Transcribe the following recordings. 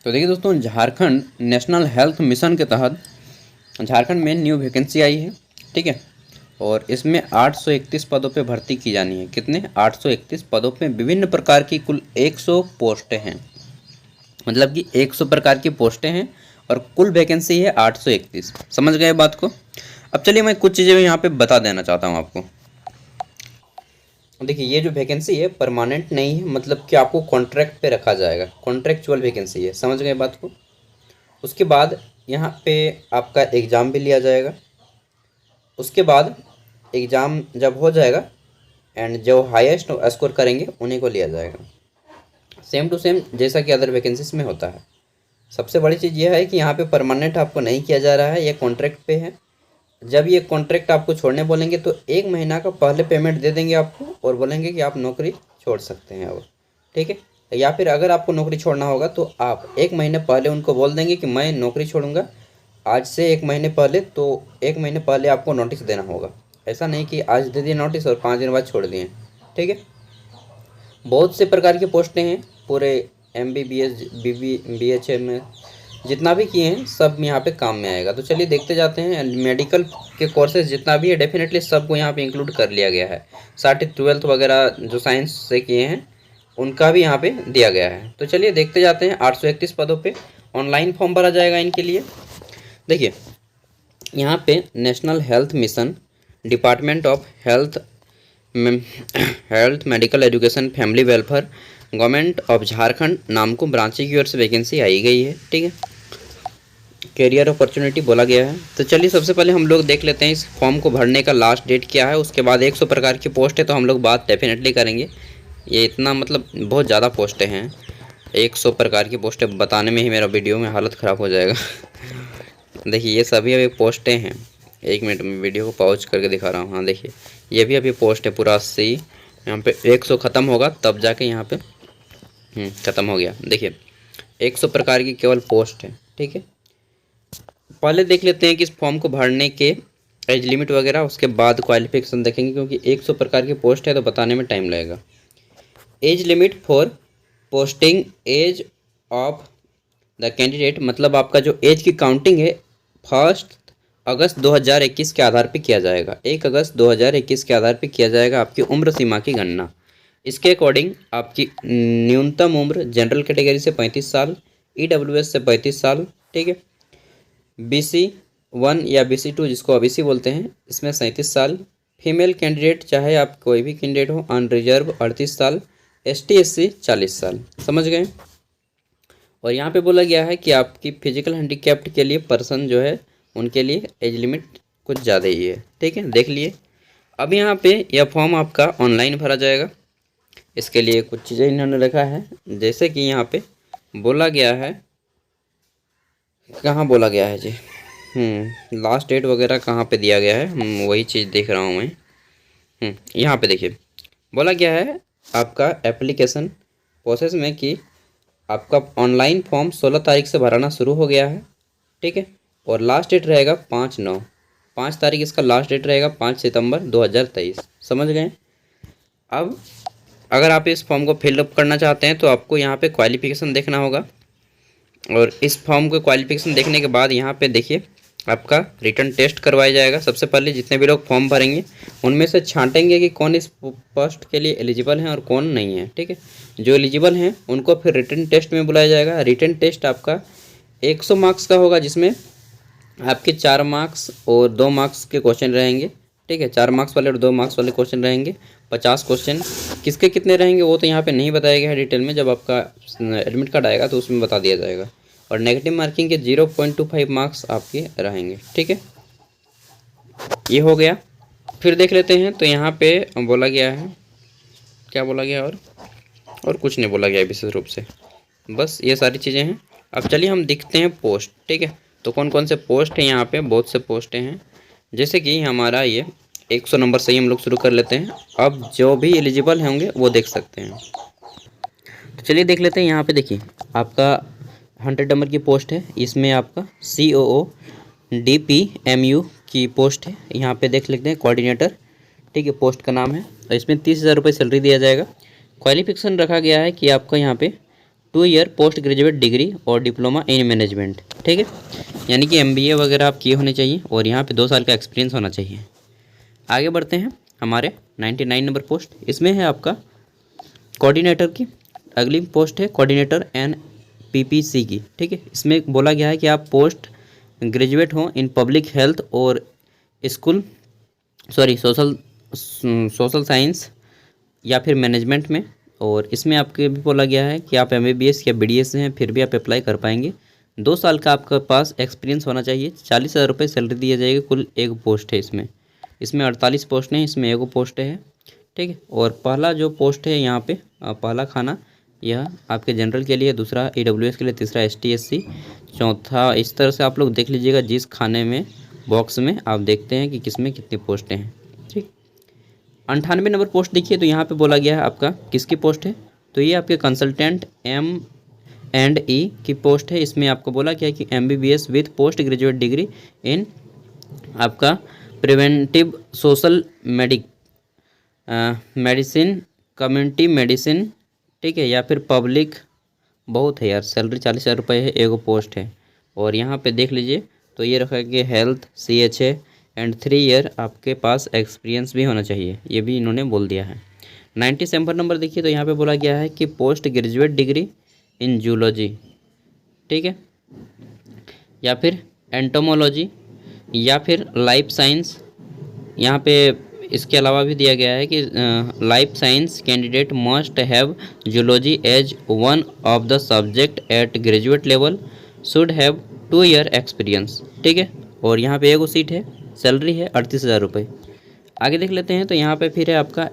तो देखिए दोस्तों, झारखंड नेशनल हेल्थ मिशन के तहत झारखंड में न्यू वैकेंसी आई है। ठीक है। और इसमें 831 पदों पे भर्ती की जानी है। कितने? 831 पदों पे विभिन्न प्रकार की कुल 100 पोस्टें हैं। मतलब कि 100 प्रकार की पोस्टें हैं और कुल वैकेंसी है 831। समझ गए बात को? अब चलिए मैं कुछ चीज़ें यहाँ पे बता देना चाहता हूँ आपको। देखिए, ये जो वैकेंसी है परमानेंट नहीं है, मतलब कि आपको कॉन्ट्रैक्ट पे रखा जाएगा। कॉन्ट्रैक्चुअल वैकेंसी है। समझ गए बात को? उसके बाद यहाँ पे आपका एग्ज़ाम भी लिया जाएगा। उसके बाद एग्ज़ाम जब हो जाएगा एंड जो हाईएस्ट स्कोर करेंगे उन्हीं को लिया जाएगा। सेम टू सेम जैसा कि अदर वैकेंसीज में होता है। सबसे बड़ी चीज़ यह है कि यहाँ पे परमानेंट आपको नहीं किया जा रहा है, ये कॉन्ट्रैक्ट पे है। जब ये कॉन्ट्रैक्ट आपको छोड़ने बोलेंगे तो 1 महीना का पहले पेमेंट दे देंगे आपको और बोलेंगे कि आप नौकरी छोड़ सकते हैं अब। ठीक है। या फिर अगर आपको नौकरी छोड़ना होगा तो आप 1 महीने पहले उनको बोल देंगे कि मैं नौकरी छोड़ूंगा आज से 1 महीने पहले, तो 1 महीने पहले आपको नोटिस देना होगा। ऐसा नहीं कि आज दे दिए नोटिस और 5 दिन बाद छोड़ दिए। ठीक है। बहुत से प्रकार की पोस्टें हैं। पूरे MBBS BHM में जितना भी किए हैं सब यहाँ पे काम में आएगा। तो चलिए देखते जाते हैं। मेडिकल के कोर्सेज जितना भी है डेफिनेटली सबको यहाँ पे इंक्लूड कर लिया गया है। साथ ही 12th वगैरह जो साइंस से किए हैं उनका भी यहाँ पे दिया गया है। तो चलिए देखते जाते हैं। 831 पदों पे ऑनलाइन फॉर्म भरा जाएगा इनके लिए। देखिए, यहाँ पे national health mission, department of health medical education family welfare, government of Jharkhand Namkum ब्रांची की ओर से वैकेंसी आई गई है। ठीक है। कैरियर अपॉर्चुनिटी बोला गया है। तो चलिए सबसे पहले हम लोग देख लेते हैं इस फॉर्म को भरने का लास्ट डेट क्या है। उसके बाद 100 प्रकार की पोस्ट है तो हम लोग बात डेफिनेटली करेंगे। ये इतना मतलब बहुत ज़्यादा पोस्टें हैं। 100 प्रकार की पोस्टें बताने में ही मेरा वीडियो में हालत ख़राब हो जाएगा। देखिए, ये सभी अभी पोस्टें हैं। 1 मिनट में वीडियो को पॉज करके दिखा रहा हूँ। हाँ देखिए, ये भी अभी पोस्ट है पूरा 80। यहाँ पे 100 ख़त्म होगा तब जाके यहाँ पे ख़त्म हो गया। देखिए, 100 प्रकार की केवल पोस्ट है। ठीक है। पहले देख लेते हैं कि इस फॉर्म को भरने के एज लिमिट वगैरह, उसके बाद क्वालिफिकेशन देखेंगे क्योंकि 100 प्रकार की पोस्ट है तो बताने में टाइम लगेगा। Age limit for posting age of the candidate, मतलब आपका जो एज की काउंटिंग है 1 अगस्त 2021 के आधार पर किया जाएगा। 1 अगस्त 2021 के आधार पर किया जाएगा आपकी उम्र सीमा की गणना। इसके अकॉर्डिंग आपकी न्यूनतम उम्र जनरल कैटेगरी से 35 साल, EWS से 35 साल। ठीक है। BC1 या BC2 जिसको OBC बोलते हैं, इसमें 37 साल। फीमेल कैंडिडेट चाहे आप कोई भी कैंडिडेट हो, ऑन रिजर्व 38 साल, ST SC 40 साल। समझ गए? और यहाँ पे बोला गया है कि आपकी फिजिकल हैंडीकैप्ड के लिए पर्सन जो है उनके लिए एज लिमिट कुछ ज़्यादा ही है। ठीक है, देख लिए। अब यहाँ पे यह फॉर्म आपका ऑनलाइन भरा जाएगा। इसके लिए कुछ चीज़ें इन्होंने रखा है, जैसे कि यहाँ पे बोला गया है, कहाँ बोला गया है जी, लास्ट डेट वगैरह कहाँ पे दिया गया है, वही चीज़ देख रहा हूँ मैं। यहाँ पे देखिए बोला गया है आपका एप्लीकेशन प्रोसेस में कि आपका ऑनलाइन फॉर्म 16 तारीख से भराना शुरू हो गया है। ठीक है। और लास्ट डेट रहेगा 5 तारीख इसका लास्ट डेट रहेगा, 5 सितंबर 2023। समझ गए? अब अगर आप इस फॉर्म को फिलअप करना चाहते हैं तो आपको यहाँ पे क्वालिफ़िकेशन देखना होगा। और इस फॉर्म को क्वालिफ़िकेशन देखने के बाद यहाँ पे देखिए आपका रिटर्न टेस्ट करवाया जाएगा। सबसे पहले जितने भी लोग फॉर्म भरेंगे उनमें से छांटेंगे कि कौन इस पोस्ट के लिए एलिजिबल हैं और कौन नहीं है। ठीक है। जो एलिजिबल हैं उनको फिर रिटर्न टेस्ट में बुलाया जाएगा। रिटर्न टेस्ट आपका 100 मार्क्स का होगा, जिसमें आपके 4 मार्क्स और 2 मार्क्स के क्वेश्चन रहेंगे। ठीक है। 4 मार्क्स वाले और 2 मार्क्स वाले क्वेश्चन रहेंगे। 50 क्वेश्चन किसके कितने रहेंगे वो तो यहाँ पे नहीं बताया गया है डिटेल में। जब आपका एडमिट कार्ड आएगा तो उसमें बता दिया जाएगा। और नेगेटिव मार्किंग के 0.25 मार्क्स आपके रहेंगे। ठीक है, ये हो गया। फिर देख लेते हैं तो यहाँ पे बोला गया है, क्या बोला गया और कुछ नहीं बोला गया विशेष रूप से, बस ये सारी चीज़ें हैं। अब चलिए हम देखते हैं पोस्ट। ठीक है। तो कौन कौन से पोस्ट हैं यहाँ पे? बहुत से पोस्टें हैं। जैसे कि हमारा ये 100 नंबर से ही हम लोग शुरू कर लेते हैं। अब जो भी एलिजिबल होंगे वो देख सकते हैं। तो चलिए देख लेते हैं। यहाँ पे देखिए आपका 100 नंबर की पोस्ट है। इसमें आपका COO DPMU की पोस्ट है। यहाँ पे देख लेते हैं कोऑर्डिनेटर। ठीक है, पोस्ट का नाम है। और इसमें 30,000 रुपये सैलरी दिया जाएगा। क्वालिफिकेशन रखा गया है कि आपका यहाँ पे 2 ईयर पोस्ट ग्रेजुएट डिग्री और डिप्लोमा इन मैनेजमेंट, ठीक है, यानी कि MBA वगैरह आप किए होने चाहिए और यहाँ पे 2 साल का एक्सपीरियंस होना चाहिए। आगे बढ़ते हैं हमारे 99 नंबर पोस्ट, इसमें है आपका कोऑर्डिनेटर की अगली पोस्ट है कोऑर्डिनेटर एंड PPC की, ठीक है। इसमें बोला गया है कि आप पोस्ट ग्रेजुएट हो इन पब्लिक हेल्थ और सोशल साइंस या फिर मैनेजमेंट में, और इसमें आपके भी बोला गया है कि आप MBBS या BDS हैं फिर भी आप अप्लाई कर पाएंगे। 2 साल का आपके पास एक्सपीरियंस होना चाहिए। 40,000 रुपये सैलरी दी जाएगी। कुल 1 पोस्ट है इसमें 48 पोस्ट हैं, इसमें 1 पोस्ट है, ठीक है। और पहला जो पोस्ट है यहाँ पे पहला खाना यह आपके जनरल के लिए, दूसरा EWS के लिए, तीसरा ST SC, चौथा, इस तरह से आप लोग देख लीजिएगा जिस खाने में बॉक्स में आप देखते हैं कि किसमें कितनी पोस्टें हैं, ठीक। 98 नंबर पोस्ट देखिए, तो यहाँ पे बोला गया है आपका किसकी पोस्ट है, तो ये आपके कंसल्टेंट M&E की पोस्ट है। इसमें आपको बोला गया है कि MBBS with post graduate degree in आपका preventive social medicine, community medicine, ठीक है, या फिर पब्लिक, बहुत है यार, सैलरी 40,000 रुपये है, 1 पोस्ट है। और यहाँ पे देख लीजिए तो ये रखा है कि हेल्थ CHA एंड 3 ईयर आपके पास एक्सपीरियंस भी होना चाहिए, ये भी इन्होंने बोल दिया है। 97 नंबर देखिए, तो यहाँ पे बोला गया है कि पोस्ट ग्रेजुएट डिग्री इन जूलॉजी, ठीक है, या फिर एंटोमोलॉजी या फिर लाइफ साइंस। यहाँ पे इसके अलावा भी दिया गया है कि life science candidate must have zoology as one of the subject at graduate level, should have 2 year experience, ठीक है। और यहाँ पे 1 सीट है, सैलरी है 38,000 रुपये। आगे देख लेते हैं, तो यहाँ पे फिर है आपका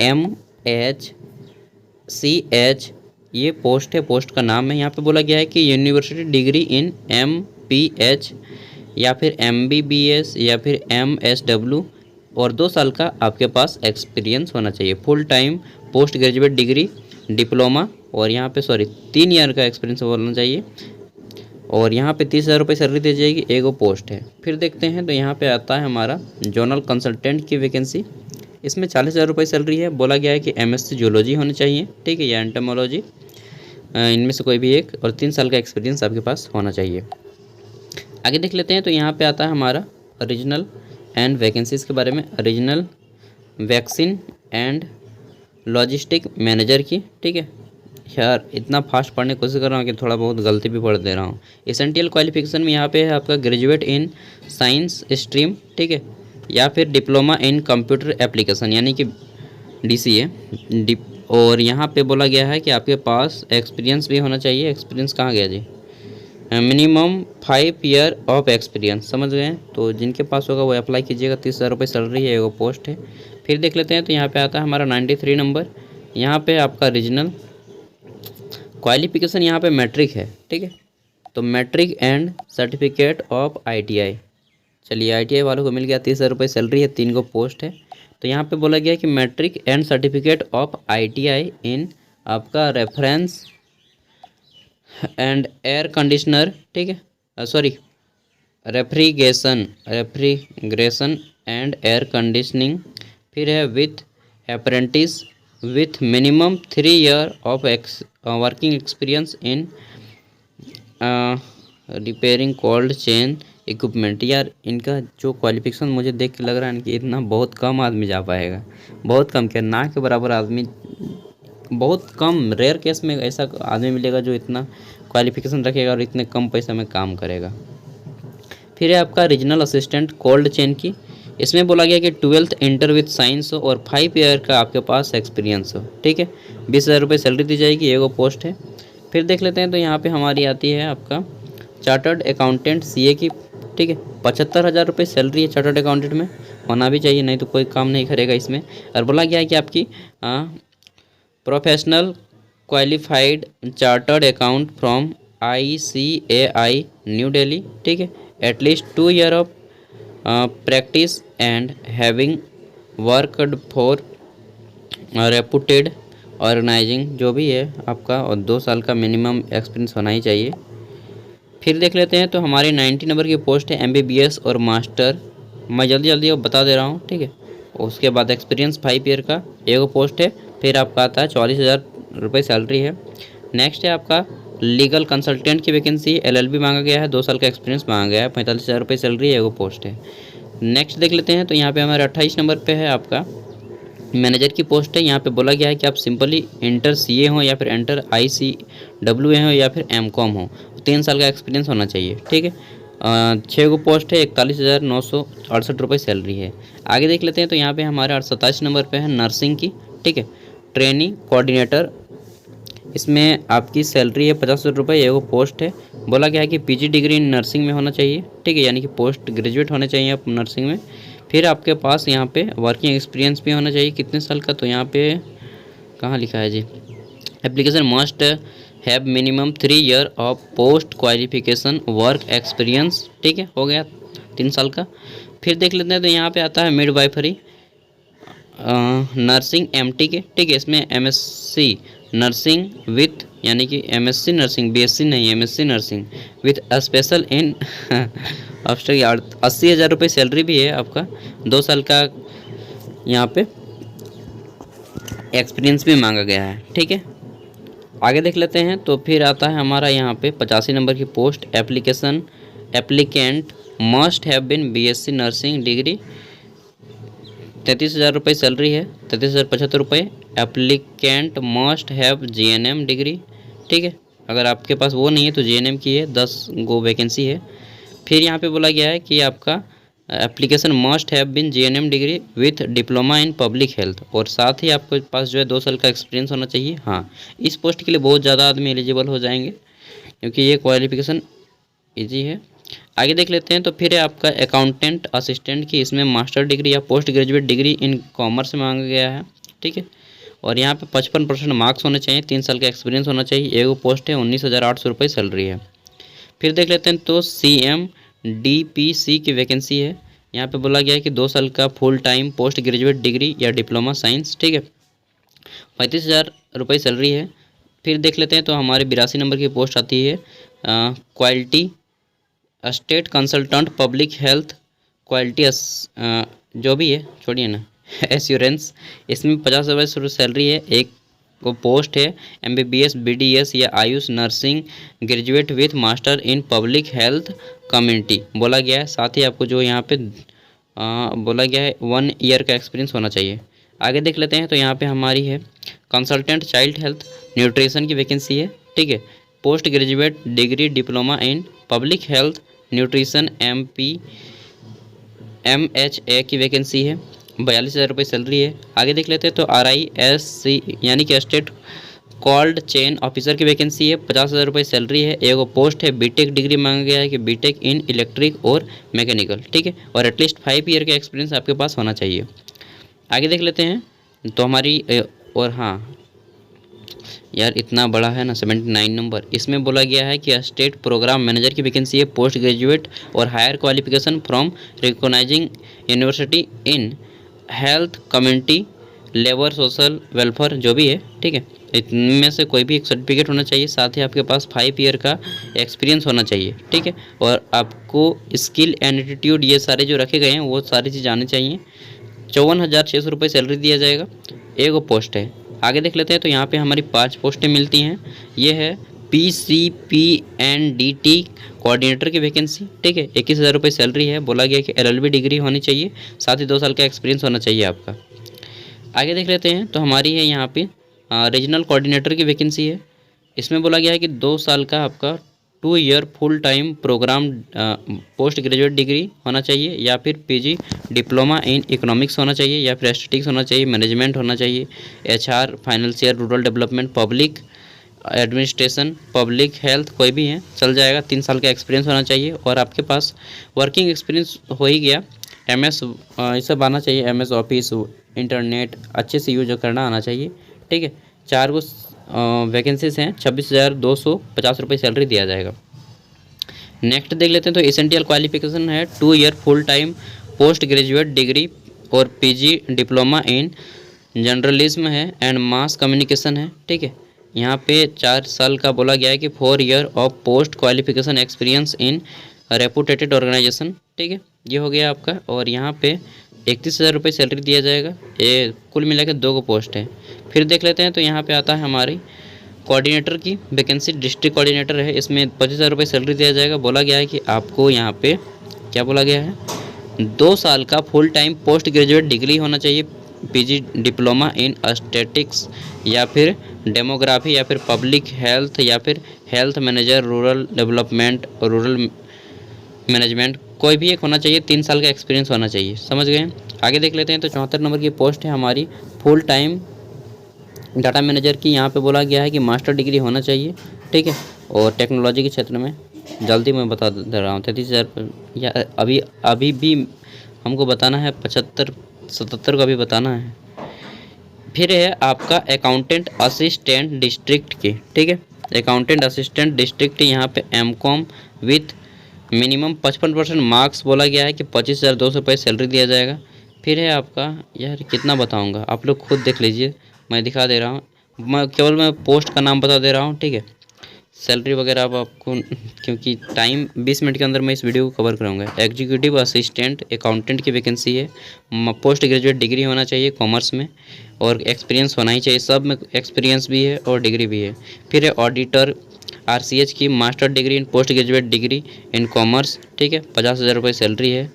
MHCH, ये पोस्ट है, पोस्ट का नाम है। यहाँ पे बोला गया है कि यूनिवर्सिटी डिग्री इन MPH या फिर MBBS या फिर MSW और 2 साल का आपके पास एक्सपीरियंस होना चाहिए। Full time post graduate degree, diploma, और यहाँ पे 3 ईयर का एक्सपीरियंस होना चाहिए। और यहाँ पे 30,000 रुपये सैलरी दी जाएगी, 1 पोस्ट है। फिर देखते हैं, तो यहाँ पे आता है हमारा जोनल कंसल्टेंट की वैकेंसी। इसमें 40,000 रुपये सैलरी है। बोला गया है कि MSc जूलॉजी होनी चाहिए, ठीक है, या एंटोमोलॉजी, इनमें से कोई भी एक, और 3 साल का एक्सपीरियंस आपके पास होना चाहिए। आगे देख लेते हैं, तो यहाँ पे आता है हमारा रीजनल एंड वैकेंसीज़ के बारे में। Regional vaccine and logistic manager की, ठीक है। यार इतना फास्ट पढ़ने की कोशिश कर रहा हूँ कि थोड़ा बहुत गलती भी पढ़ दे रहा हूँ। एसेंशियल क्वालिफिकेशन में यहाँ पे है आपका ग्रेजुएट इन साइंस स्ट्रीम, ठीक है, या फिर डिप्लोमा इन कंप्यूटर एप्लीकेशन यानी कि DCA। और यहाँ पे बोला गया है कि आपके पास एक्सपीरियंस भी होना चाहिए। एक्सपीरियंस कहाँ गया जी, मिनिमम 5 ईयर ऑफ एक्सपीरियंस, समझ गए। तो जिनके पास होगा वो अप्लाई कीजिएगा। 30,000 रुपये सैलरी है, 1 पोस्ट है। फिर देख लेते हैं, तो यहाँ पे आता है हमारा 93 नंबर। यहाँ पे आपका रीजनल क्वालिफिकेशन यहाँ पे मैट्रिक है, ठीक है, तो matric and certificate of ITI। चलिए ITI वालों को मिल गया, 30,000 रुपये सैलरी है, 3 पोस्ट है। तो यहाँ पे बोला गया कि matric and certificate of ITI in आपका रेफरेंस एंड एयर कंडीशनर, ठीक है, रेफ्रिजरेशन एंड एयर कंडीशनिंग। फिर है with apprentice with minimum 3 year of working experience in repairing cold chain equipment. यार इनका जो क्वालिफिकेशन मुझे देख के लग रहा है कि इतना बहुत कम आदमी जा पाएगा, बहुत कम, क्या ना के बराबर आदमी, बहुत कम, रेयर केस में ऐसा आदमी मिलेगा जो इतना क्वालिफिकेशन रखेगा और इतने कम पैसा में काम करेगा। फिर है आपका रीजनल असिस्टेंट कोल्ड चेन की। इसमें बोला गया कि 12th इंटर विथ साइंस हो और 5 ईयर का आपके पास एक्सपीरियंस हो, ठीक है। 20,000 रुपये सैलरी दी जाएगी, 1 पोस्ट है। फिर देख लेते हैं, तो यहाँ पे हमारी आती है आपका चार्टर्ड अकाउंटेंट CA की, ठीक है। 75,000 रुपये सैलरी है। चार्टर्ड अकाउंटेंट में होना भी चाहिए, नहीं तो कोई काम नहीं करेगा इसमें। और बोला गया है कि आपकी professional qualified chartered account from ICAI New Delhi, ठीक है, at least 2 year of practice and having worked for reputed organizing, जो भी है आपका, और 2 साल का मिनिमम एक्सपीरियंस होना ही चाहिए। फिर देख लेते हैं, तो हमारे 90 नंबर की पोस्ट है MBBS और मास्टर। मैं जल्दी जल्दी बता दे रहा हूँ, ठीक है। उसके बाद एक्सपीरियंस 5 ईयर का, 1 पोस्ट है। फिर आपका आता है 40,000 रुपये सैलरी है। नेक्स्ट है आपका लीगल कंसल्टेंट की वैकेंसी, LLB मांगा गया है, 2 साल का एक्सपीरियंस मांगा गया है, 45,000 रुपये सैलरी है, वो पोस्ट है। नेक्स्ट देख लेते हैं, तो यहाँ पे हमारे 28 नंबर पे है आपका मैनेजर की पोस्ट है। यहाँ पे बोला गया है कि आप सिंपली इंटर CA हो या फिर इंटर ICWA हो या फिर MCOM हो, 3 साल का एक्सपीरियंस होना चाहिए, ठीक है। 6 को पोस्ट है, 41,968 रुपये सैलरी है। आगे देख लेते हैं, तो यहाँ पे हमारे 27 नंबर पे है नर्सिंग की, ठीक है, ट्रेनिंग कोऑर्डिनेटर। इसमें आपकी सैलरी है 50,000 रुपये, ये वो पोस्ट है। बोला गया है कि PG डिग्री इन नर्सिंग में होना चाहिए, ठीक है, यानी कि पोस्ट ग्रेजुएट होने चाहिए आप नर्सिंग में। फिर आपके पास यहाँ पे वर्किंग एक्सपीरियंस भी होना चाहिए, कितने साल का, तो यहाँ पे कहाँ लिखा है जी, application must have minimum 3 year of post qualification work experience, ठीक है, हो गया 3 साल का। फिर देख लेते हैं, तो यहाँ पे आता है मिडवाइफरी नर्सिंग MT के, ठीक है, इसमें MSc नर्सिंग विथ, यानी कि MSc नर्सिंग, BSc नहीं, MSc nursing with special in obstetric, 80,000 रुपये सैलरी भी है आपका, 2 साल का यहाँ पे एक्सपीरियंस भी मांगा गया है, ठीक है। आगे देख लेते हैं, तो फिर आता है हमारा यहाँ पे 85 नंबर की post, applicant must have been BSc nursing degree, 33,000 रुपये सैलरी है, 33,075 रुपये। Applicant must have GNM degree, ठीक है, अगर आपके पास वो नहीं है तो GNM की है, 10 गो वैकेंसी है। फिर यहाँ पे बोला गया है कि आपका application must have been GNM degree with diploma in public health, और साथ ही आपके पास जो है 2 साल का एक्सपीरियंस होना चाहिए। हाँ, इस पोस्ट के लिए बहुत ज़्यादा आदमी एलिजिबल हो जाएंगे क्योंकि ये क्वालिफिकेशन ईजी है। आगे देख लेते हैं, तो फिर है आपका अकाउंटेंट असिस्टेंट की, इसमें मास्टर डिग्री या post graduate degree in commerce में मांगा गया है, ठीक है, और यहाँ पे 55% मार्क्स होने चाहिए, 3 साल का एक्सपीरियंस होना चाहिए, एगो पोस्ट है, 19,800 रुपये सैलरी है। फिर देख लेते हैं, तो CMDPC की वैकेंसी है। यहाँ पे बोला गया है कि 2 साल का full time post graduate degree या डिप्लोमा साइंस, ठीक है, 35,000 रुपये सैलरी है। फिर देख लेते हैं, तो हमारे 82 नंबर की पोस्ट आती है quality state consultant public health quality जो भी है छोड़िए ना एश्योरेंस, इसमें 50,000 रुपये सैलरी है, एक को पोस्ट है। MBBS BDS या Ayush nursing graduate with master in public health community बोला गया है। साथ ही आपको जो यहाँ पे बोला गया है 1 ईयर का एक्सपीरियंस होना चाहिए। आगे देख लेते हैं, तो यहाँ पे हमारी है कंसल्टेंट चाइल्ड हेल्थ न्यूट्रिशन की वैकेंसी है, ठीक है, post graduate degree diploma in public health nutrition MHA की वैकेंसी है, 42,000 रुपये सैलरी है। आगे देख लेते हैं, तो RISC यानी कि स्टेट कॉल्ड चेन ऑफिसर की वैकेंसी है, 50,000 रुपये सैलरी है, एगो पोस्ट है। बीटेक डिग्री मांगा गया है कि बीटेक इन इलेक्ट्रिक और मैकेनिकल, ठीक है, और एटलीस्ट 5 ईयर का एक्सपीरियंस आपके पास होना चाहिए। आगे देख लेते हैं, तो हमारी और हाँ यार इतना बड़ा है ना 79 नंबर, इसमें बोला गया है कि स्टेट प्रोग्राम मैनेजर की वैकेंसी है, पोस्ट ग्रेजुएट और higher qualification from recognizing university in health community labour social welfare जो भी है, ठीक है, इनमें से कोई भी एक सर्टिफिकेट होना चाहिए। साथ ही आपके पास 5 ईयर का एक्सपीरियंस होना चाहिए, ठीक है, और आपको स्किल एंड एटीट्यूड ये सारे जो रखे गए हैं वो सारी चीज़ आनी चाहिए। 54,600 रुपये सैलरी दिया जाएगा, एगो पोस्ट है। आगे देख लेते हैं, तो यहाँ पे हमारी 5 पोस्टें मिलती हैं। ये है PCPNDT कोऑर्डिनेटर की वैकेंसी, ठीक है, 21,000 रुपये सैलरी है। बोला गया कि LLB डिग्री होनी चाहिए, साथ ही 2 साल का एक्सपीरियंस होना चाहिए आपका। आगे देख लेते हैं, तो हमारी है यहाँ पे रीजनल कोऑर्डिनेटर की वैकेंसी है। इसमें बोला गया है कि 2 साल का आपका 2 year full time program post graduate degree होना चाहिए, या फिर PG डिप्लोमा इन इकोनॉमिक्स होना चाहिए, या फिर एस्थेटिक्स होना चाहिए, मैनेजमेंट होना चाहिए, HR financial rural development public administration public health कोई भी है चल जाएगा। 3 साल का एक्सपीरियंस होना चाहिए, और आपके पास वर्किंग एक्सपीरियंस हो ही गया। MS ये सब आना चाहिए, MS ऑफिस इंटरनेट अच्छे से यूज करना आना चाहिए, ठीक है। 4 को वैकेंसीज हैं, 26,250 रुपये सैलरी दिया जाएगा। नेक्स्ट देख लेते हैं, तो एसेंशियल क्वालिफिकेशन है 2 year full time post graduate degree और PG डिप्लोमा इन जर्नलिज्म है एंड मास कम्युनिकेशन है, ठीक है। यहाँ पे 4 साल का बोला गया है कि 4 year of post qualification experience in reputed organization, ठीक है, ये हो गया आपका। और यहाँ पे 31,000 रुपये सैलरी दिया जाएगा। ये कुल मिला के 2 को पोस्ट है। फिर देख लेते हैं तो यहाँ पे आता है हमारी कोऑर्डिनेटर की वैकेंसी, डिस्ट्रिक्ट कोऑर्डिनेटर है। इसमें 25,000 रुपये सैलरी दिया जाएगा। बोला गया है कि आपको यहाँ पे क्या बोला गया है, 2 साल का full time post graduate degree होना चाहिए, पीजी डिप्लोमा इन स्टैटिक्स या फिर डेमोग्राफी या फिर पब्लिक हेल्थ या फिर health manager, rural development, rural management, कोई भी एक होना चाहिए। 3 साल का एक्सपीरियंस होना चाहिए। समझ गए। आगे देख लेते हैं तो 74 नंबर की पोस्ट है हमारी फुल टाइम डाटा मैनेजर की। यहाँ पे बोला गया है कि मास्टर डिग्री होना चाहिए, ठीक है, और टेक्नोलॉजी के क्षेत्र में। जल्दी मैं बता दे रहा हूँ, 33,000 या अभी भी हमको बताना है, 75-77 का भी बताना है। फिर है आपका अकाउंटेंट असिस्टेंट डिस्ट्रिक्ट की, ठीक है, अकाउंटेंट असिस्टेंट डिस्ट्रिक्ट। यहाँ पे एमकॉम विथ मिनिमम 55% मार्क्स बोला गया है कि 25,200 रुपये सैलरी दिया जाएगा। फिर है आपका, यार कितना बताऊंगा, आप लोग खुद देख लीजिए, मैं दिखा दे रहा हूँ, मैं पोस्ट का नाम बता दे रहा हूँ, ठीक है। सैलरी वगैरह अब आपको, क्योंकि टाइम 20 मिनट के अंदर मैं इस वीडियो को कवर कराऊंगा। एग्जीक्यूटिव असिस्टेंट अकाउंटेंट की वैकेंसी है। पोस्ट ग्रेजुएट डिग्री होना चाहिए कॉमर्स में, और एक्सपीरियंस होना ही चाहिए, सब में एक्सपीरियंस भी है और डिग्री भी है। फिर है ऑडिटर आरसीएच की master degree in post graduate degree in commerce, ठीक है, 50,000 रुपये सैलरी है।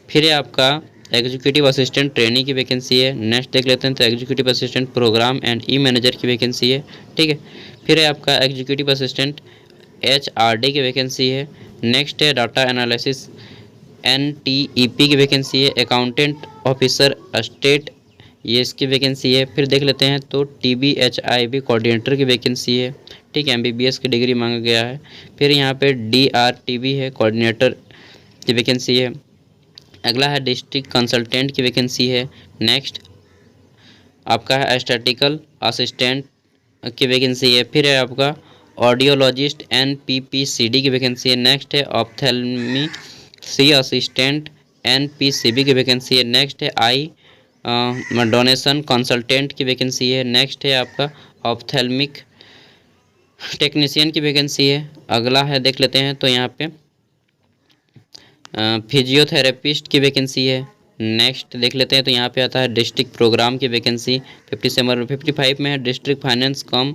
फिर है आपका एग्जीक्यूटिव असिस्टेंट ट्रेनी की वैकेंसी है। नेक्स्ट देख लेते हैं तो executive assistant program and E manager की वैकेंसी है, ठीक है। फिर है आपका एग्जीक्यूटिव असिस्टेंट एचआरडी की वैकेंसी है। नेक्स्ट है डाटा एनालिसिस एनटीईपी की वैकेंसी है। अकाउंटेंट ऑफिसर स्टेट, ये इसकी वैकेंसी है। फिर देख लेते हैं तो टीबीएचआईबी कोऑर्डिनेटर की वैकेंसी है, ठीक है, एमबीबीएस की डिग्री मांगा गया है। फिर यहाँ पे डीआरटीबी है, कोऑर्डिनेटर की वैकेंसी है। अगला है डिस्ट्रिक्ट कंसल्टेंट की वैकेंसी है। नेक्स्ट आपका है स्टैटिकल असिस्टेंट की वैकेंसी है। फिर है आपका ऑडियोलॉजिस्ट एनपीपीसीडी की वैकेंसी है। नेक्स्ट है ऑप्थेल्मी असिस्टेंट एनपीसीबी की वैकेंसी है। नेक्स्ट है आई डोनेशन कंसल्टेंट की वैकेंसी है। नेक्स्ट है आपका ऑप्थेल्मिक टेक्नीशियन की वैकेंसी है। अगला है देख लेते हैं तो यहाँ पे फिजियोथेरेपिस्ट की वैकेंसी है। नेक्स्ट देख लेते हैं तो यहाँ पे आता है डिस्ट्रिक्ट प्रोग्राम की वैकेंसी 55 में है। डिस्ट्रिक्ट फाइनेंस कम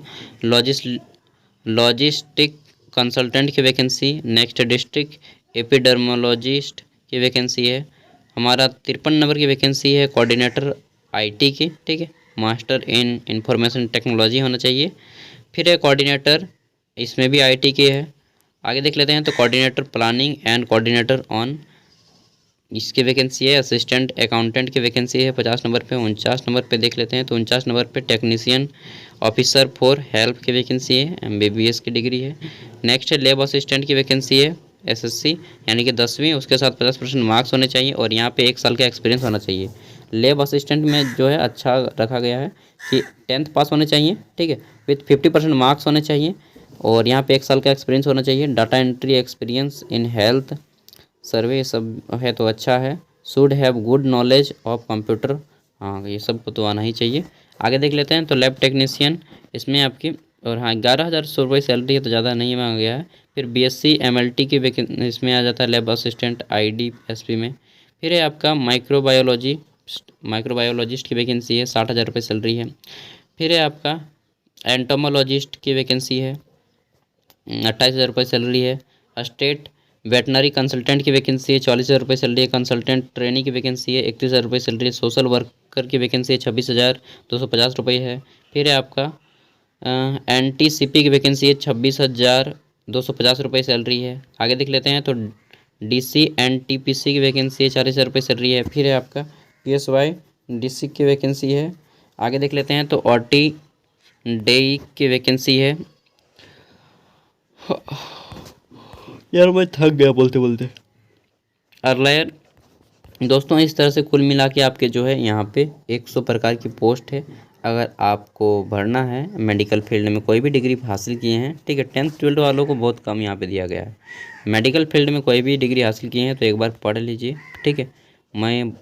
लॉजिस्टिक कंसल्टेंट की वैकेंसी। नेक्स्ट डिस्ट्रिक्ट एपिडर्मोलॉजिस्ट की वैकेंसी है। हमारा 53 नंबर की वैकेंसी है कोऑर्डिनेटर आईटी की, ठीक है, मास्टर इन इंफॉर्मेशन टेक्नोलॉजी होना चाहिए। फिर है कोऑर्डिनेटर, इसमें भी आईटी की है। आगे देख लेते हैं तो coordinator planning and coordinator on, इसकी वैकेंसी है। असिस्टेंट अकाउंटेंट की वैकेंसी है 50 नंबर पे। 49 नंबर पे देख लेते हैं तो 49 नंबर पे टेक्नीशियन ऑफिसर फॉर हेल्प की वैकेंसी है, एमबीबीएस की डिग्री है। नेक्स्ट है लेब असिस्टेंट की वैकेंसी है, एसएससी यानी कि 10वीं, उसके साथ 50% मार्क्स होने चाहिए और यहाँ पे 1 साल का एक्सपीरियंस होना चाहिए। लेब असिस्टेंट में जो है अच्छा रखा गया है कि 10th पास होने चाहिए, ठीक है, विथ 50% मार्क्स होने चाहिए और यहाँ पे 1 साल का एक्सपीरियंस होना चाहिए। Data entry experience in health survey सब है तो अच्छा है। Should have good knowledge of computer, हाँ ये सब को तो आना ही चाहिए। आगे देख लेते हैं तो लैब टेक्नीशियन, इसमें आपकी, और हाँ 11,100 रुपये सैलरी है तो ज़्यादा नहीं मांगा गया है। फिर बीएससी एमएलटी की वैकेंसी इसमें आ जाता है लैब असिस्टेंट आईडीएसपी में। फिर है आपका माइक्रोबायोलॉजिस्ट की वैकेंसी है, 60,000 रुपये सैलरी है। फिर है आपका एंटोमोलॉजिस्ट की वैकेंसी है, 28,000 रुपये सैलरी है। स्टेट वेटनरी कंसल्टेंट की वैकेंसी है, 44,000 रुपये सैलरी है। कंसल्टेंट ट्रेनी की वैकेंसी है, 31,000 रुपये सैलरी है। सोशल वर्कर की वैकेंसी है, 26,250 रुपये है। फिर है आपका एनटीसीपी की वैकेंसी है, 26,250 रुपये सैलरी है। आगे देख लेते हैं तो डीसी एनटीपीसी की वैकेंसी है, 40,000 रुपये सैलरी है। फिर है आपका पीएसवाई डीसी की वैकेंसी है। आगे देख लेते हैं तो ऑटी डेई की वैकेंसी है। यार मैं थक गया बोलते बोलते। अर्लायर दोस्तों, इस तरह से कुल मिला के आपके जो है यहाँ पे 100 प्रकार की पोस्ट है। अगर आपको भरना है मेडिकल फील्ड में, कोई भी डिग्री हासिल किए हैं, ठीक है, 10th 12th वालों को बहुत कम यहाँ पे दिया गया है। मेडिकल फील्ड में कोई भी डिग्री हासिल किए हैं तो एक बार पढ़ लीजिए, ठीक है। मैं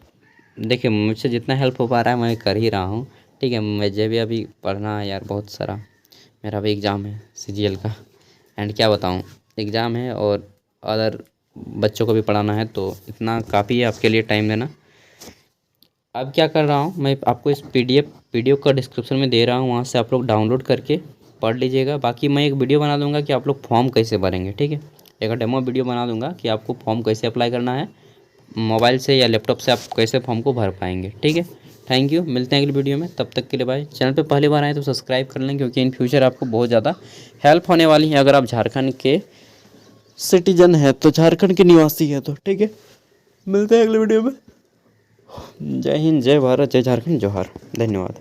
देखिए मुझसे जितना हेल्प हो पा रहा है मैं कर ही रहा हूँ, ठीक है। मुझे भी अभी पढ़ना है यार बहुत सारा, मेरा भी एग्ज़ाम है सीजीएल का, एंड क्या बताऊँ, एग्ज़ाम है और अदर बच्चों को भी पढ़ाना है तो इतना काफ़ी है आपके लिए टाइम देना। अब क्या कर रहा हूँ मैं, आपको इस PDF वीडियो का डिस्क्रिप्शन में दे रहा हूँ, वहाँ से आप लोग डाउनलोड करके पढ़ लीजिएगा। बाकी मैं एक वीडियो बना दूंगा कि आप लोग फॉर्म कैसे भरेंगे, ठीक है। एक डेमो वीडियो बना दूंगा कि आपको फॉर्म कैसे अप्लाई करना है, मोबाइल से या लैपटॉप से आप कैसे फॉर्म को भर पाएंगे, ठीक है। थैंक यू, मिलते हैं अगली वीडियो में, तब तक के लिए बाय। चैनल पे पहली बार आए तो सब्सक्राइब कर लें, क्योंकि इन फ्यूचर आपको बहुत ज़्यादा हेल्प होने वाली है अगर आप झारखंड के सिटीजन है तो, झारखंड के निवासी है तो, ठीक है। मिलते हैं अगले वीडियो में। जय हिंद, जय भारत, जय झारखंड, जोहार, धन्यवाद।